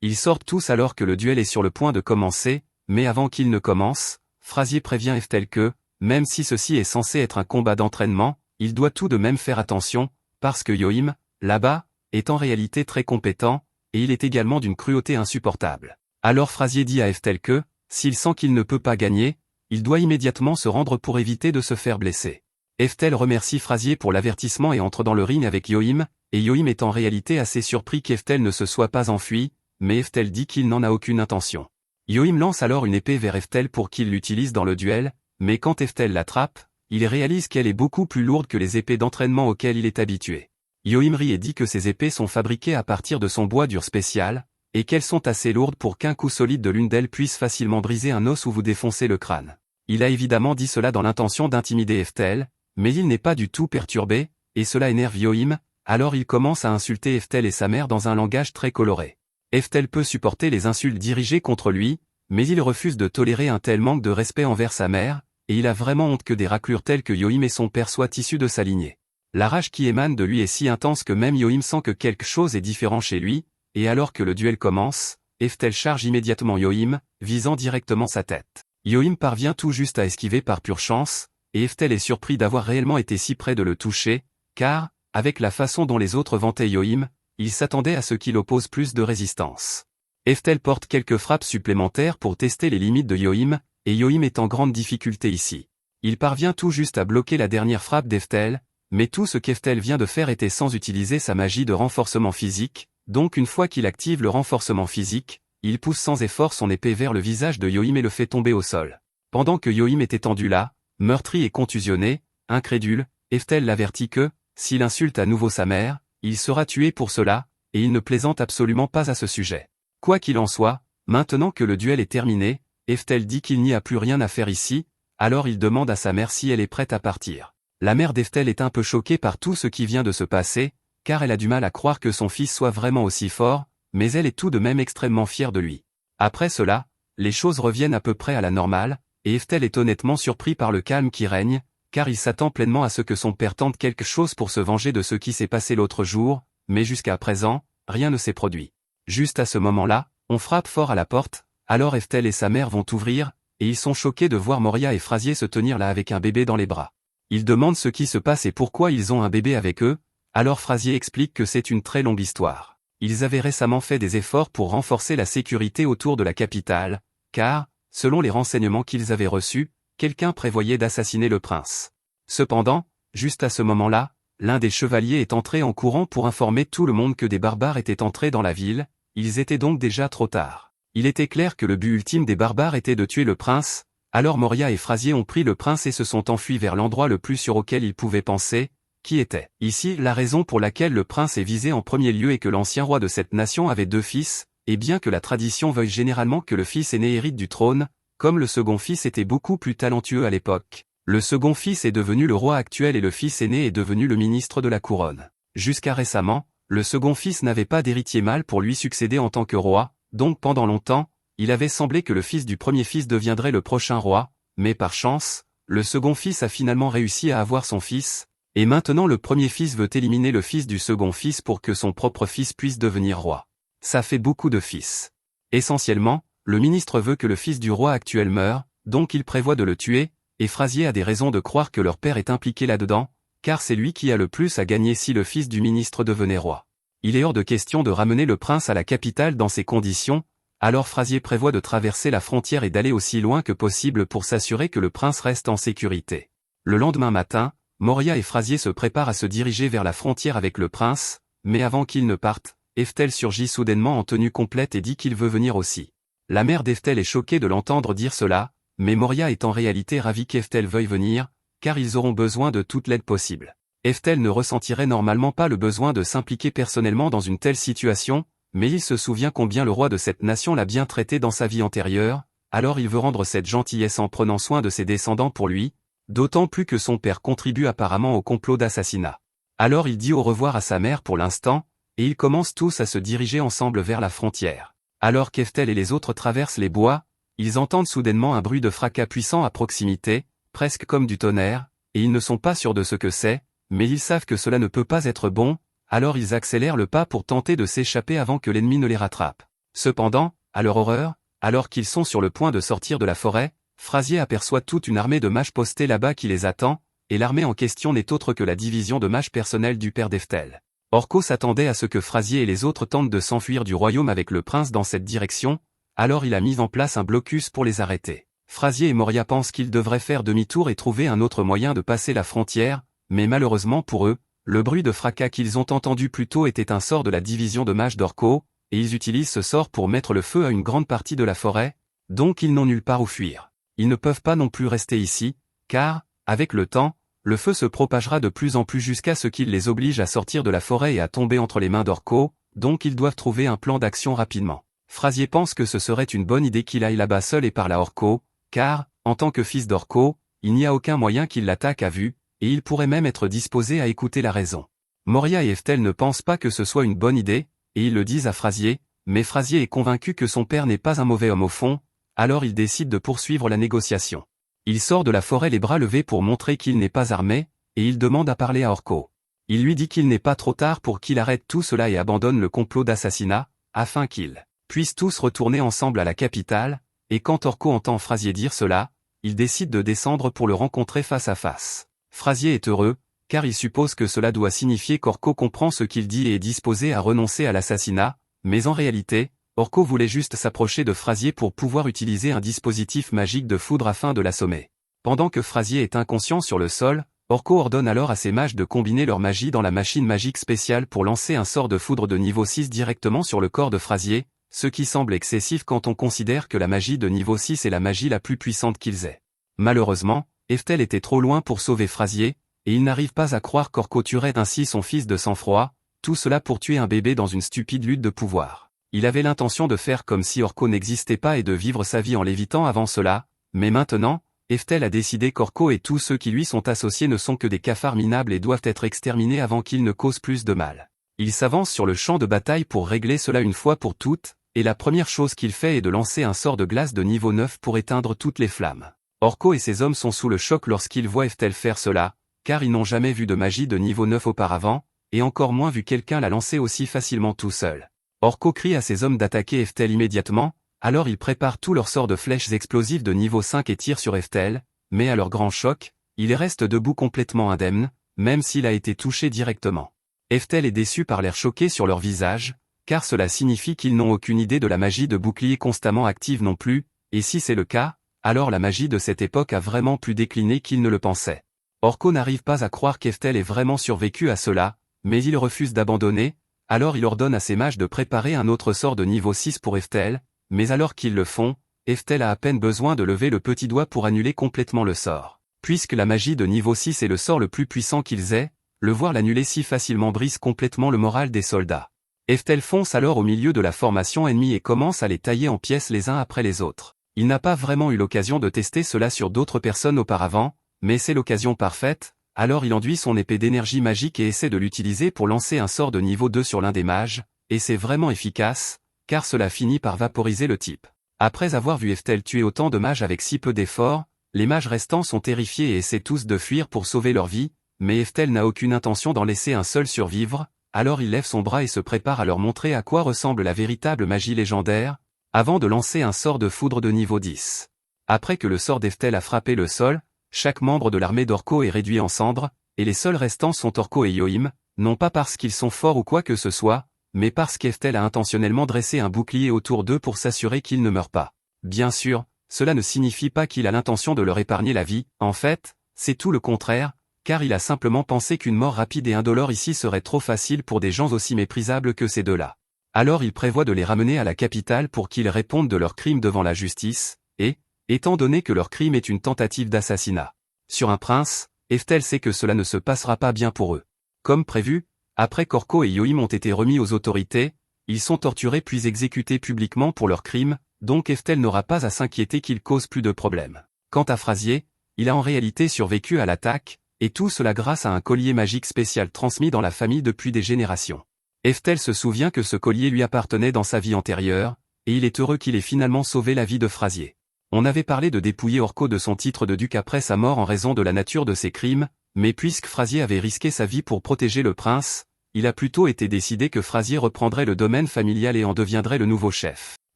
Ils sortent tous alors que le duel est sur le point de commencer, mais avant qu'il ne commence, Frazier prévient Eftel que, même si ceci est censé être un combat d'entraînement, il doit tout de même faire attention, parce que Yohim, là-bas, est en réalité très compétent, et il est également d'une cruauté insupportable. Alors Frazier dit à Eftel que, s'il sent qu'il ne peut pas gagner, il doit immédiatement se rendre pour éviter de se faire blesser. Eftel remercie Frazier pour l'avertissement et entre dans le ring avec Yohim, et Yohim est en réalité assez surpris qu'Eftel ne se soit pas enfui, mais Eftel dit qu'il n'en a aucune intention. Yohim lance alors une épée vers Eftel pour qu'il l'utilise dans le duel, mais quand Eftel l'attrape, il réalise qu'elle est beaucoup plus lourde que les épées d'entraînement auxquelles il est habitué. Yohim rit et dit que ces épées sont fabriquées à partir de son bois dur spécial, et qu'elles sont assez lourdes pour qu'un coup solide de l'une d'elles puisse facilement briser un os ou vous défoncer le crâne. Il a évidemment dit cela dans l'intention d'intimider Eftel, mais il n'est pas du tout perturbé, et cela énerve Yohim, alors il commence à insulter Eftel et sa mère dans un langage très coloré. Eftel peut supporter les insultes dirigées contre lui, mais il refuse de tolérer un tel manque de respect envers sa mère, et il a vraiment honte que des raclures telles que Yohim et son père soient issus de sa lignée. La rage qui émane de lui est si intense que même Yohim sent que quelque chose est différent chez lui, et alors que le duel commence, Eftel charge immédiatement Yohim, visant directement sa tête. Yohim parvient tout juste à esquiver par pure chance, et Eftel est surpris d'avoir réellement été si près de le toucher, car, avec la façon dont les autres vantaient Yohim, il s'attendait à ce qu'il oppose plus de résistance. Eftel porte quelques frappes supplémentaires pour tester les limites de Yohim, et Yohim est en grande difficulté ici. Il parvient tout juste à bloquer la dernière frappe d'Eftel, mais tout ce qu'Eftel vient de faire était sans utiliser sa magie de renforcement physique, donc une fois qu'il active le renforcement physique, il pousse sans effort son épée vers le visage de Yohim et le fait tomber au sol. Pendant que Yohim est étendu là, meurtri et contusionné, incrédule, Eftel l'avertit que, s'il insulte à nouveau sa mère, il sera tué pour cela, et il ne plaisante absolument pas à ce sujet. Quoi qu'il en soit, maintenant que le duel est terminé, Eftel dit qu'il n'y a plus rien à faire ici, alors il demande à sa mère si elle est prête à partir. La mère d'Eftel est un peu choquée par tout ce qui vient de se passer, car elle a du mal à croire que son fils soit vraiment aussi fort, mais elle est tout de même extrêmement fière de lui. Après cela, les choses reviennent à peu près à la normale, et Eftel est honnêtement surpris par le calme qui règne, car il s'attend pleinement à ce que son père tente quelque chose pour se venger de ce qui s'est passé l'autre jour, mais jusqu'à présent, rien ne s'est produit. Juste à ce moment-là, on frappe fort à la porte, alors Eftel et sa mère vont ouvrir, et ils sont choqués de voir Moria et Frasier se tenir là avec un bébé dans les bras. Ils demandent ce qui se passe et pourquoi ils ont un bébé avec eux, alors Frasier explique que c'est une très longue histoire. Ils avaient récemment fait des efforts pour renforcer la sécurité autour de la capitale, car, selon les renseignements qu'ils avaient reçus, quelqu'un prévoyait d'assassiner le prince. Cependant, juste à ce moment-là, l'un des chevaliers est entré en courant pour informer tout le monde que des barbares étaient entrés dans la ville, ils étaient donc déjà trop tard. Il était clair que le but ultime des barbares était de tuer le prince, alors Moria et Frasier ont pris le prince et se sont enfuis vers l'endroit le plus sûr auquel ils pouvaient penser, qui était. Ici, la raison pour laquelle le prince est visé en premier lieu est que l'ancien roi de cette nation avait 2 fils, et bien que la tradition veuille généralement que le fils aîné hérite du trône, comme le second fils était beaucoup plus talentueux à l'époque, le second fils est devenu le roi actuel et le fils aîné est devenu le ministre de la couronne. Jusqu'à récemment, le second fils n'avait pas d'héritier mâle pour lui succéder en tant que roi, donc pendant longtemps, il avait semblé que le fils du premier fils deviendrait le prochain roi, mais par chance, le second fils a finalement réussi à avoir son fils, et maintenant le premier fils veut éliminer le fils du second fils pour que son propre fils puisse devenir roi. Ça fait beaucoup de fils. Essentiellement, le ministre veut que le fils du roi actuel meure, donc il prévoit de le tuer, et Frasier a des raisons de croire que leur père est impliqué là-dedans, car c'est lui qui a le plus à gagner si le fils du ministre devenait roi. Il est hors de question de ramener le prince à la capitale dans ces conditions, alors Frasier prévoit de traverser la frontière et d'aller aussi loin que possible pour s'assurer que le prince reste en sécurité. Le lendemain matin, Moria et Frasier se préparent à se diriger vers la frontière avec le prince, mais avant qu'ils ne partent, Eftel surgit soudainement en tenue complète et dit qu'il veut venir aussi. La mère d'Eftel est choquée de l'entendre dire cela, mais Moria est en réalité ravie qu'Eftel veuille venir, car ils auront besoin de toute l'aide possible. Eftel ne ressentirait normalement pas le besoin de s'impliquer personnellement dans une telle situation, mais il se souvient combien le roi de cette nation l'a bien traité dans sa vie antérieure, alors il veut rendre cette gentillesse en prenant soin de ses descendants pour lui, d'autant plus que son père contribue apparemment au complot d'assassinat. Alors il dit au revoir à sa mère pour l'instant, et ils commencent tous à se diriger ensemble vers la frontière. Alors qu'Eftel et les autres traversent les bois, ils entendent soudainement un bruit de fracas puissant à proximité, presque comme du tonnerre, et ils ne sont pas sûrs de ce que c'est, mais ils savent que cela ne peut pas être bon, alors ils accélèrent le pas pour tenter de s'échapper avant que l'ennemi ne les rattrape. Cependant, à leur horreur, alors qu'ils sont sur le point de sortir de la forêt, Frasier aperçoit toute une armée de mages postés là-bas qui les attend, et l'armée en question n'est autre que la division de mages personnels du père d'Eftel. Orko s'attendait à ce que Frasier et les autres tentent de s'enfuir du royaume avec le prince dans cette direction, alors il a mis en place un blocus pour les arrêter. Frasier et Moria pensent qu'ils devraient faire demi-tour et trouver un autre moyen de passer la frontière, mais malheureusement pour eux, le bruit de fracas qu'ils ont entendu plus tôt était un sort de la division de mages d'Orko, et ils utilisent ce sort pour mettre le feu à une grande partie de la forêt, donc ils n'ont nulle part où fuir. Ils ne peuvent pas non plus rester ici, car, avec le temps, le feu se propagera de plus en plus jusqu'à ce qu'il les oblige à sortir de la forêt et à tomber entre les mains d'Orko, donc ils doivent trouver un plan d'action rapidement. Frasier pense que ce serait une bonne idée qu'il aille là-bas seul et parle à Orko, car, en tant que fils d'Orko, il n'y a aucun moyen qu'il l'attaque à vue, et il pourrait même être disposé à écouter la raison. Moria et Eftel ne pensent pas que ce soit une bonne idée, et ils le disent à Frasier, mais Frasier est convaincu que son père n'est pas un mauvais homme au fond, alors il décide de poursuivre la négociation. Il sort de la forêt les bras levés pour montrer qu'il n'est pas armé, et il demande à parler à Orko. Il lui dit qu'il n'est pas trop tard pour qu'il arrête tout cela et abandonne le complot d'assassinat, afin qu'ils puissent tous retourner ensemble à la capitale, et quand Orko entend Frasier dire cela, il décide de descendre pour le rencontrer face à face. Frasier est heureux, car il suppose que cela doit signifier qu'Orko comprend ce qu'il dit et est disposé à renoncer à l'assassinat, mais en réalité, Orko voulait juste s'approcher de Frasier pour pouvoir utiliser un dispositif magique de foudre afin de l'assommer. Pendant que Frasier est inconscient sur le sol, Orko ordonne alors à ses mages de combiner leur magie dans la machine magique spéciale pour lancer un sort de foudre de niveau 6 directement sur le corps de Frasier, ce qui semble excessif quand on considère que la magie de niveau 6 est la magie la plus puissante qu'ils aient. Malheureusement, Eftel était trop loin pour sauver Frasier, et il n'arrive pas à croire qu'Orko tuerait ainsi son fils de sang-froid, tout cela pour tuer un bébé dans une stupide lutte de pouvoir. Il avait l'intention de faire comme si Orko n'existait pas et de vivre sa vie en l'évitant avant cela, mais maintenant, Eftel a décidé qu'Orko et tous ceux qui lui sont associés ne sont que des cafards minables et doivent être exterminés avant qu'ils ne causent plus de mal. Il s'avance sur le champ de bataille pour régler cela une fois pour toutes, et la première chose qu'il fait est de lancer un sort de glace de niveau 9 pour éteindre toutes les flammes. Orko et ses hommes sont sous le choc lorsqu'ils voient Eftel faire cela, car ils n'ont jamais vu de magie de niveau 9 auparavant, et encore moins vu quelqu'un la lancer aussi facilement tout seul. Orko crie à ses hommes d'attaquer Eftel immédiatement, alors ils préparent tous leurs sorts de flèches explosives de niveau 5 et tirent sur Eftel, mais à leur grand choc, il reste debout complètement indemne, même s'il a été touché directement. Eftel est déçu par l'air choqué sur leur visage, car cela signifie qu'ils n'ont aucune idée de la magie de bouclier constamment active non plus, et si c'est le cas, alors la magie de cette époque a vraiment plus décliné qu'ils ne le pensaient. Orko n'arrive pas à croire qu'Eftel ait vraiment survécu à cela, mais il refuse d'abandonner, alors il ordonne à ses mages de préparer un autre sort de niveau 6 pour Eftel, mais alors qu'ils le font, Eftel a à peine besoin de lever le petit doigt pour annuler complètement le sort. Puisque la magie de niveau 6 est le sort le plus puissant qu'ils aient, le voir l'annuler si facilement brise complètement le moral des soldats. Eftel fonce alors au milieu de la formation ennemie et commence à les tailler en pièces les uns après les autres. Il n'a pas vraiment eu l'occasion de tester cela sur d'autres personnes auparavant, mais c'est l'occasion parfaite, alors il enduit son épée d'énergie magique et essaie de l'utiliser pour lancer un sort de niveau 2 sur l'un des mages, et c'est vraiment efficace, car cela finit par vaporiser le type. Après avoir vu Eftel tuer autant de mages avec si peu d'efforts, les mages restants sont terrifiés et essaient tous de fuir pour sauver leur vie, mais Eftel n'a aucune intention d'en laisser un seul survivre, alors il lève son bras et se prépare à leur montrer à quoi ressemble la véritable magie légendaire, avant de lancer un sort de foudre de niveau 10. Après que le sort d'Eftel a frappé le sol, chaque membre de l'armée d'Orko est réduit en cendres, et les seuls restants sont Orko et Yoim, non pas parce qu'ils sont forts ou quoi que ce soit, mais parce qu'Eftel a intentionnellement dressé un bouclier autour d'eux pour s'assurer qu'ils ne meurent pas. Bien sûr, cela ne signifie pas qu'il a l'intention de leur épargner la vie, en fait, c'est tout le contraire, car il a simplement pensé qu'une mort rapide et indolore ici serait trop facile pour des gens aussi méprisables que ces deux-là. Alors il prévoit de les ramener à la capitale pour qu'ils répondent de leurs crimes devant la justice, et, étant donné que leur crime est une tentative d'assassinat sur un prince, Eftel sait que cela ne se passera pas bien pour eux. Comme prévu, après qu'Orko et Yoim ont été remis aux autorités, ils sont torturés puis exécutés publiquement pour leurs crimes, donc Eftel n'aura pas à s'inquiéter qu'ils causent plus de problèmes. Quant à Frazier, il a en réalité survécu à l'attaque, et tout cela grâce à un collier magique spécial transmis dans la famille depuis des générations. Eftel se souvient que ce collier lui appartenait dans sa vie antérieure, et il est heureux qu'il ait finalement sauvé la vie de Frazier. On avait parlé de dépouiller Orko de son titre de duc après sa mort en raison de la nature de ses crimes, mais puisque Frazier avait risqué sa vie pour protéger le prince, il a plutôt été décidé que Frazier reprendrait le domaine familial et en deviendrait le nouveau chef.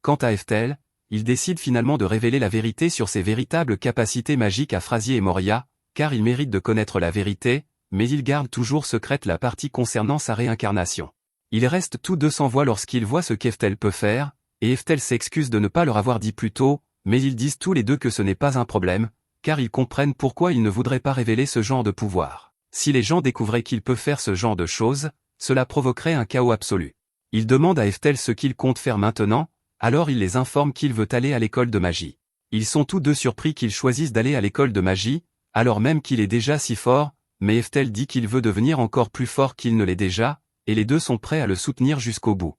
Quant à Eftel, il décide finalement de révéler la vérité sur ses véritables capacités magiques à Frazier et Moria, car il mérite de connaître la vérité, mais il garde toujours secrète la partie concernant sa réincarnation. Ils restent tous deux sans voix lorsqu'ils voient ce qu'Eftel peut faire, et Eftel s'excuse de ne pas leur avoir dit plus tôt, mais ils disent tous les deux que ce n'est pas un problème, car ils comprennent pourquoi ils ne voudraient pas révéler ce genre de pouvoir. Si les gens découvraient qu'il peut faire ce genre de choses, cela provoquerait un chaos absolu. Ils demandent à Eftel ce qu'il compte faire maintenant, alors il les informe qu'il veut aller à l'école de magie. Ils sont tous deux surpris qu'ils choisissent d'aller à l'école de magie, alors même qu'il est déjà si fort, mais Eftel dit qu'il veut devenir encore plus fort qu'il ne l'est déjà, et les deux sont prêts à le soutenir jusqu'au bout.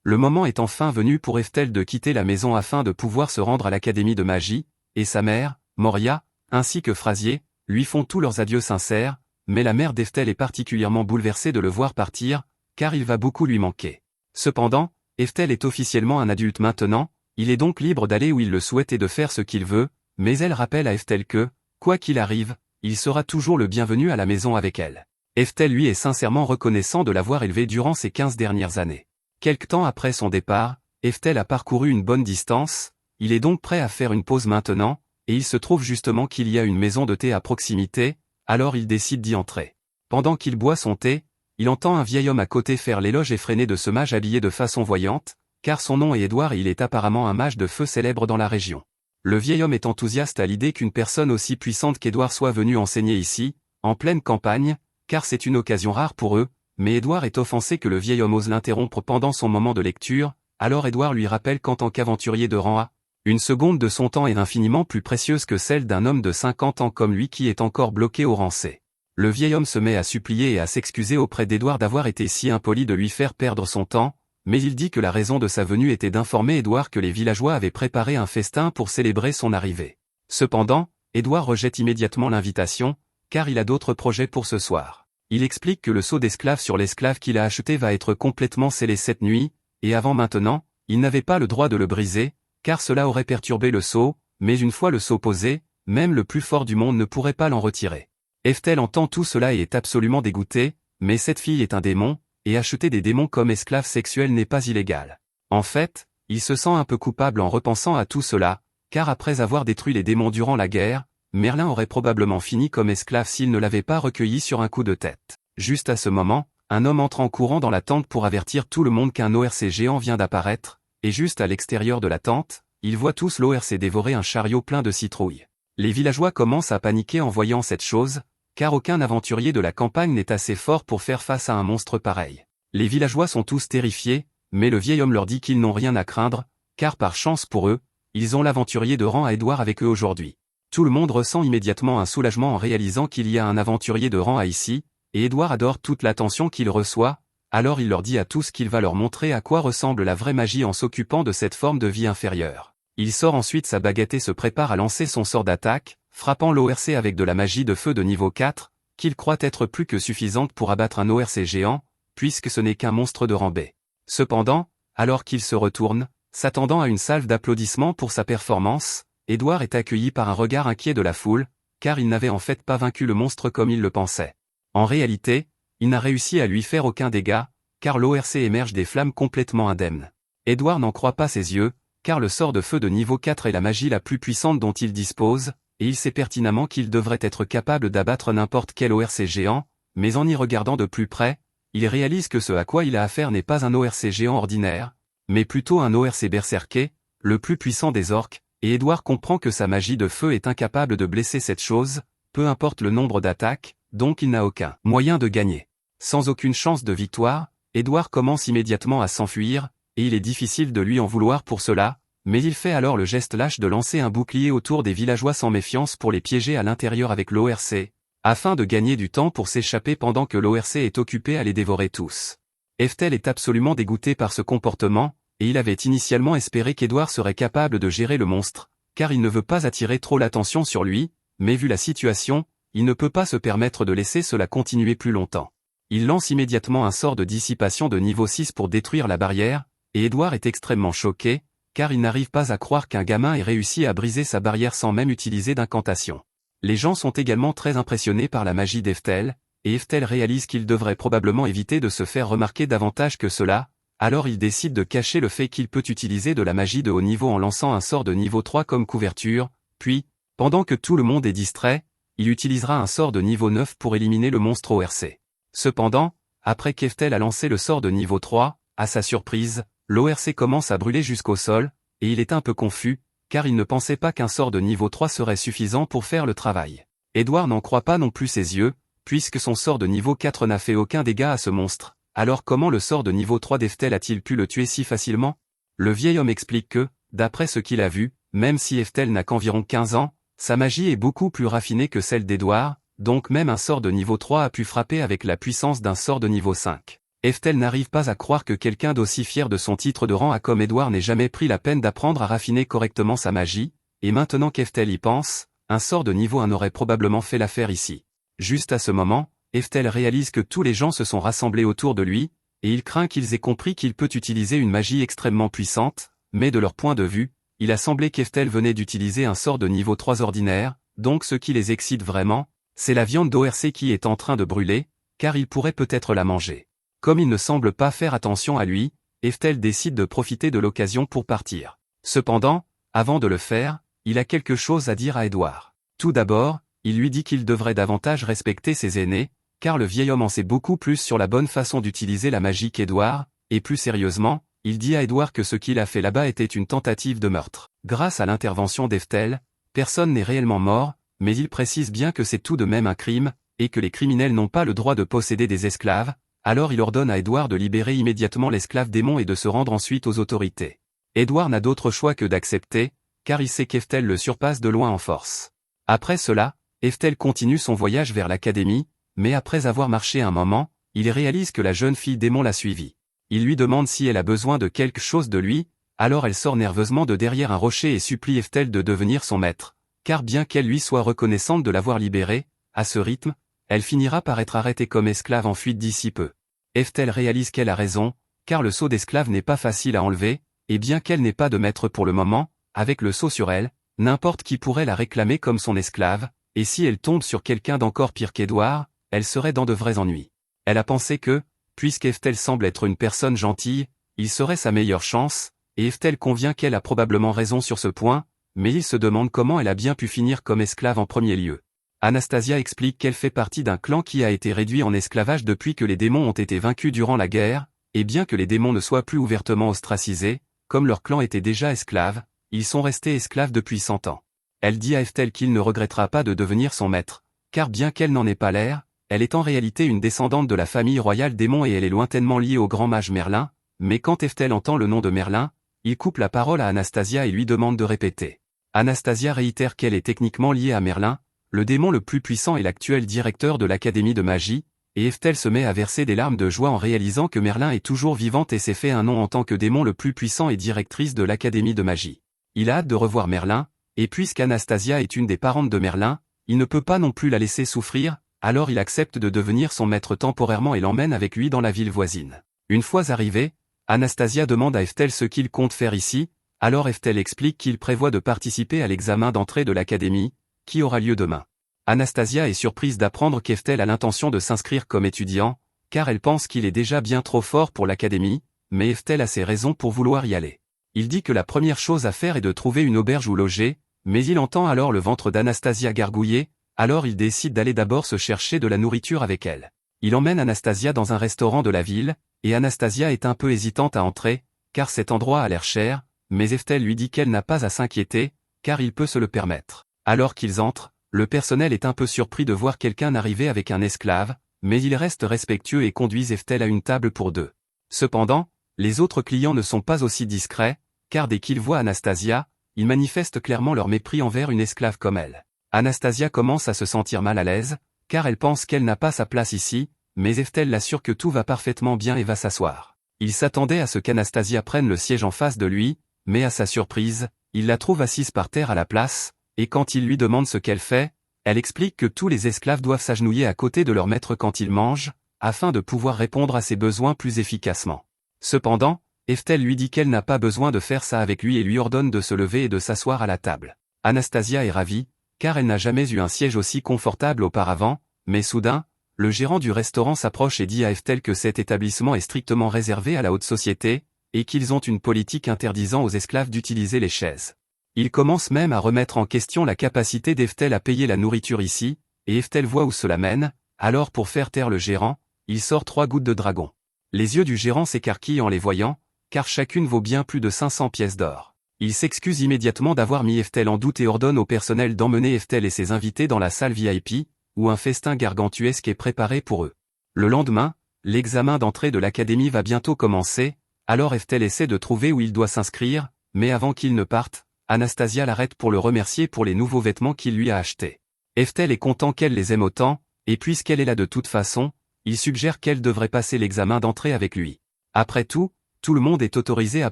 Le moment est enfin venu pour Eftel de quitter la maison afin de pouvoir se rendre à l'académie de magie, et sa mère, Moria, ainsi que Frazier, lui font tous leurs adieux sincères, mais la mère d'Eftel est particulièrement bouleversée de le voir partir, car il va beaucoup lui manquer. Cependant, Eftel est officiellement un adulte maintenant, il est donc libre d'aller où il le souhaite et de faire ce qu'il veut, mais elle rappelle à Eftel que, quoi qu'il arrive, il sera toujours le bienvenu à la maison avec elle. Eftel lui est sincèrement reconnaissant de l'avoir élevé durant ces 15 dernières années. Quelque temps après son départ, Eftel a parcouru une bonne distance, il est donc prêt à faire une pause maintenant, et il se trouve justement qu'il y a une maison de thé à proximité, alors il décide d'y entrer. Pendant qu'il boit son thé, il entend un vieil homme à côté faire l'éloge effréné de ce mage habillé de façon voyante, car son nom est Édouard et il est apparemment un mage de feu célèbre dans la région. Le vieil homme est enthousiaste à l'idée qu'une personne aussi puissante qu'Édouard soit venue enseigner ici, en pleine campagne, car c'est une occasion rare pour eux, mais Édouard est offensé que le vieil homme ose l'interrompre pendant son moment de lecture, alors Édouard lui rappelle qu'en tant qu'aventurier de rang A, une seconde de son temps est infiniment plus précieuse que celle d'un homme de 50 ans comme lui qui est encore bloqué au rang C. Le vieil homme se met à supplier et à s'excuser auprès d'Édouard d'avoir été si impoli de lui faire perdre son temps, mais il dit que la raison de sa venue était d'informer Édouard que les villageois avaient préparé un festin pour célébrer son arrivée. Cependant, Édouard rejette immédiatement l'invitation, car il a d'autres projets pour ce soir. Il explique que le sceau d'esclave sur l'esclave qu'il a acheté va être complètement scellé cette nuit, et avant maintenant, il n'avait pas le droit de le briser, car cela aurait perturbé le sceau, mais une fois le sceau posé, même le plus fort du monde ne pourrait pas l'en retirer. Heftel entend tout cela et est absolument dégoûté, mais cette fille est un démon, et acheter des démons comme esclaves sexuels n'est pas illégal. En fait, il se sent un peu coupable en repensant à tout cela, car après avoir détruit les démons durant la guerre, Merlin aurait probablement fini comme esclave s'il ne l'avait pas recueilli sur un coup de tête. Juste à ce moment, un homme entre en courant dans la tente pour avertir tout le monde qu'un ORC géant vient d'apparaître, et juste à l'extérieur de la tente, ils voient tous l'ORC dévorer un chariot plein de citrouilles. Les villageois commencent à paniquer en voyant cette chose, car aucun aventurier de la campagne n'est assez fort pour faire face à un monstre pareil. Les villageois sont tous terrifiés, mais le vieil homme leur dit qu'ils n'ont rien à craindre, car par chance pour eux, ils ont l'aventurier de rang à Édouard avec eux aujourd'hui. Tout le monde ressent immédiatement un soulagement en réalisant qu'il y a un aventurier de rang à ici, et Édouard adore toute l'attention qu'il reçoit, alors il leur dit à tous qu'il va leur montrer à quoi ressemble la vraie magie en s'occupant de cette forme de vie inférieure. Il sort ensuite sa baguette et se prépare à lancer son sort d'attaque, frappant l'ORC avec de la magie de feu de niveau 4, qu'il croit être plus que suffisante pour abattre un ORC géant, puisque ce n'est qu'un monstre de rang B. Cependant, alors qu'il se retourne, s'attendant à une salve d'applaudissements pour sa performance, Édouard est accueilli par un regard inquiet de la foule, car il n'avait en fait pas vaincu le monstre comme il le pensait. En réalité, il n'a réussi à lui faire aucun dégât, car l'ORC émerge des flammes complètement indemne. Édouard n'en croit pas ses yeux, car le sort de feu de niveau 4 est la magie la plus puissante dont il dispose, et il sait pertinemment qu'il devrait être capable d'abattre n'importe quel ORC géant, mais en y regardant de plus près, il réalise que ce à quoi il a affaire n'est pas un ORC géant ordinaire, mais plutôt un ORC berserké, le plus puissant des orques, et Édouard comprend que sa magie de feu est incapable de blesser cette chose, peu importe le nombre d'attaques, donc il n'a aucun moyen de gagner. Sans aucune chance de victoire, Édouard commence immédiatement à s'enfuir, et il est difficile de lui en vouloir pour cela, mais il fait alors le geste lâche de lancer un bouclier autour des villageois sans méfiance pour les piéger à l'intérieur avec l'ORC, afin de gagner du temps pour s'échapper pendant que l'ORC est occupé à les dévorer tous. Heftel est absolument dégoûté par ce comportement, et il avait initialement espéré qu'Édouard serait capable de gérer le monstre, car il ne veut pas attirer trop l'attention sur lui, mais vu la situation, il ne peut pas se permettre de laisser cela continuer plus longtemps. Il lance immédiatement un sort de dissipation de niveau 6 pour détruire la barrière, et Édouard est extrêmement choqué, car il n'arrive pas à croire qu'un gamin ait réussi à briser sa barrière sans même utiliser d'incantation. Les gens sont également très impressionnés par la magie d'Heftel, et Heftel réalise qu'il devrait probablement éviter de se faire remarquer davantage que cela, alors il décide de cacher le fait qu'il peut utiliser de la magie de haut niveau en lançant un sort de niveau 3 comme couverture, puis, pendant que tout le monde est distrait, il utilisera un sort de niveau 9 pour éliminer le monstre ORC. Cependant, après qu'Heftel a lancé le sort de niveau 3, à sa surprise, l'ORC commence à brûler jusqu'au sol, et il est un peu confus, car il ne pensait pas qu'un sort de niveau 3 serait suffisant pour faire le travail. Édouard n'en croit pas non plus ses yeux, puisque son sort de niveau 4 n'a fait aucun dégât à ce monstre. Alors comment le sort de niveau 3 d'Heftel a-t-il pu le tuer si facilement? Le vieil homme explique que, d'après ce qu'il a vu, même si Heftel n'a qu'environ 15 ans, sa magie est beaucoup plus raffinée que celle d'Édouard, donc même un sort de niveau 3 a pu frapper avec la puissance d'un sort de niveau 5. Heftel n'arrive pas à croire que quelqu'un d'aussi fier de son titre de rang A comme Édouard n'ait jamais pris la peine d'apprendre à raffiner correctement sa magie, et maintenant qu'Heftel y pense, un sort de niveau 1 aurait probablement fait l'affaire ici. Juste à ce moment, Heftel réalise que tous les gens se sont rassemblés autour de lui, et il craint qu'ils aient compris qu'il peut utiliser une magie extrêmement puissante, mais de leur point de vue, il a semblé qu'Heftel venait d'utiliser un sort de niveau 3 ordinaire, donc ce qui les excite vraiment, c'est la viande d'ORC qui est en train de brûler, car il pourrait peut-être la manger. Comme il ne semble pas faire attention à lui, Heftel décide de profiter de l'occasion pour partir. Cependant, avant de le faire, il a quelque chose à dire à Édouard. Tout d'abord, il lui dit qu'il devrait davantage respecter ses aînés, car le vieil homme en sait beaucoup plus sur la bonne façon d'utiliser la magie qu'Édouard, et plus sérieusement, il dit à Édouard que ce qu'il a fait là-bas était une tentative de meurtre. Grâce à l'intervention d'Heftel, personne n'est réellement mort, mais il précise bien que c'est tout de même un crime, et que les criminels n'ont pas le droit de posséder des esclaves, alors il ordonne à Édouard de libérer immédiatement l'esclave démon et de se rendre ensuite aux autorités. Édouard n'a d'autre choix que d'accepter, car il sait qu'Heftel le surpasse de loin en force. Après cela, Heftel continue son voyage vers l'académie, mais après avoir marché un moment, il réalise que la jeune fille démon l'a suivi. Il lui demande si elle a besoin de quelque chose de lui, alors elle sort nerveusement de derrière un rocher et supplie Eftel de devenir son maître, car bien qu'elle lui soit reconnaissante de l'avoir libérée, à ce rythme, elle finira par être arrêtée comme esclave en fuite d'ici peu. Eftel réalise qu'elle a raison, car le sceau d'esclave n'est pas facile à enlever, et bien qu'elle n'ait pas de maître pour le moment, avec le sceau sur elle, n'importe qui pourrait la réclamer comme son esclave, et si elle tombe sur quelqu'un d'encore pire qu'Édouard, elle serait dans de vrais ennuis. Elle a pensé que, puisqu'Eftel semble être une personne gentille, il serait sa meilleure chance, et Eftel convient qu'elle a probablement raison sur ce point, mais il se demande comment elle a bien pu finir comme esclave en premier lieu. Anastasia explique qu'elle fait partie d'un clan qui a été réduit en esclavage depuis que les démons ont été vaincus durant la guerre, et bien que les démons ne soient plus ouvertement ostracisés, comme leur clan était déjà esclave, ils sont restés esclaves depuis 100 ans. Elle dit à Eftel qu'il ne regrettera pas de devenir son maître, car bien qu'elle n'en ait pas l'air, elle est en réalité une descendante de la famille royale démon et elle est lointainement liée au grand mage Merlin, mais quand Eftel entend le nom de Merlin, il coupe la parole à Anastasia et lui demande de répéter. Anastasia réitère qu'elle est techniquement liée à Merlin, le démon le plus puissant et l'actuel directeur de l'Académie de magie, et Eftel se met à verser des larmes de joie en réalisant que Merlin est toujours vivante et s'est fait un nom en tant que démon le plus puissant et directrice de l'Académie de magie. Il a hâte de revoir Merlin, et puisqu'Anastasia est une des parentes de Merlin, il ne peut pas non plus la laisser souffrir, alors il accepte de devenir son maître temporairement et l'emmène avec lui dans la ville voisine. Une fois arrivé, Anastasia demande à Eftel ce qu'il compte faire ici, alors Eftel explique qu'il prévoit de participer à l'examen d'entrée de l'Académie, qui aura lieu demain. Anastasia est surprise d'apprendre qu'Eftel a l'intention de s'inscrire comme étudiant, car elle pense qu'il est déjà bien trop fort pour l'Académie, mais Eftel a ses raisons pour vouloir y aller. Il dit que la première chose à faire est de trouver une auberge où loger, mais il entend alors le ventre d'Anastasia gargouiller, alors il décide d'aller d'abord se chercher de la nourriture avec elle. Il emmène Anastasia dans un restaurant de la ville, et Anastasia est un peu hésitante à entrer, car cet endroit a l'air cher, mais Eftel lui dit qu'elle n'a pas à s'inquiéter, car il peut se le permettre. Alors qu'ils entrent, le personnel est un peu surpris de voir quelqu'un arriver avec un esclave, mais il reste respectueux et conduit Eftel à une table pour deux. Cependant, les autres clients ne sont pas aussi discrets, car dès qu'ils voient Anastasia, ils manifestent clairement leur mépris envers une esclave comme elle. Anastasia commence à se sentir mal à l'aise, car elle pense qu'elle n'a pas sa place ici, mais Eftel l'assure que tout va parfaitement bien et va s'asseoir. Il s'attendait à ce qu'Anastasia prenne le siège en face de lui, mais à sa surprise, il la trouve assise par terre à la place, et quand il lui demande ce qu'elle fait, elle explique que tous les esclaves doivent s'agenouiller à côté de leur maître quand ils mangent, afin de pouvoir répondre à ses besoins plus efficacement. Cependant, Eftel lui dit qu'elle n'a pas besoin de faire ça avec lui et lui ordonne de se lever et de s'asseoir à la table. Anastasia est ravie, car elle n'a jamais eu un siège aussi confortable auparavant, mais soudain, le gérant du restaurant s'approche et dit à Eftel que cet établissement est strictement réservé à la haute société, et qu'ils ont une politique interdisant aux esclaves d'utiliser les chaises. Il commence même à remettre en question la capacité d'Eftel à payer la nourriture ici, et Eftel voit où cela mène, alors pour faire taire le gérant, il sort 3 gouttes de dragon. Les yeux du gérant s'écarquillent en les voyant, car chacune vaut bien plus de 500 pièces d'or. Il s'excuse immédiatement d'avoir mis Eftel en doute et ordonne au personnel d'emmener Eftel et ses invités dans la salle VIP, où un festin gargantuesque est préparé pour eux. Le lendemain, l'examen d'entrée de l'académie va bientôt commencer, alors Eftel essaie de trouver où il doit s'inscrire, mais avant qu'il ne parte, Anastasia l'arrête pour le remercier pour les nouveaux vêtements qu'il lui a achetés. Eftel est content qu'elle les aime autant, et puisqu'elle est là de toute façon, il suggère qu'elle devrait passer l'examen d'entrée avec lui. Après tout le monde est autorisé à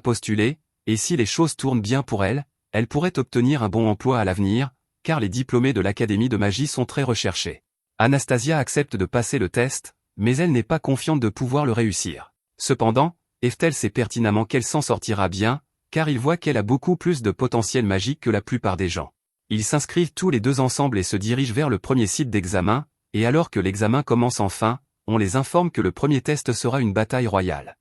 postuler, et si les choses tournent bien pour elle, elle pourrait obtenir un bon emploi à l'avenir, car les diplômés de l'Académie de magie sont très recherchés. Anastasia accepte de passer le test, mais elle n'est pas confiante de pouvoir le réussir. Cependant, Eftel sait pertinemment qu'elle s'en sortira bien, car il voit qu'elle a beaucoup plus de potentiel magique que la plupart des gens. Ils s'inscrivent tous les deux ensemble et se dirigent vers le premier site d'examen, et alors que l'examen commence enfin, on les informe que le premier test sera une bataille royale.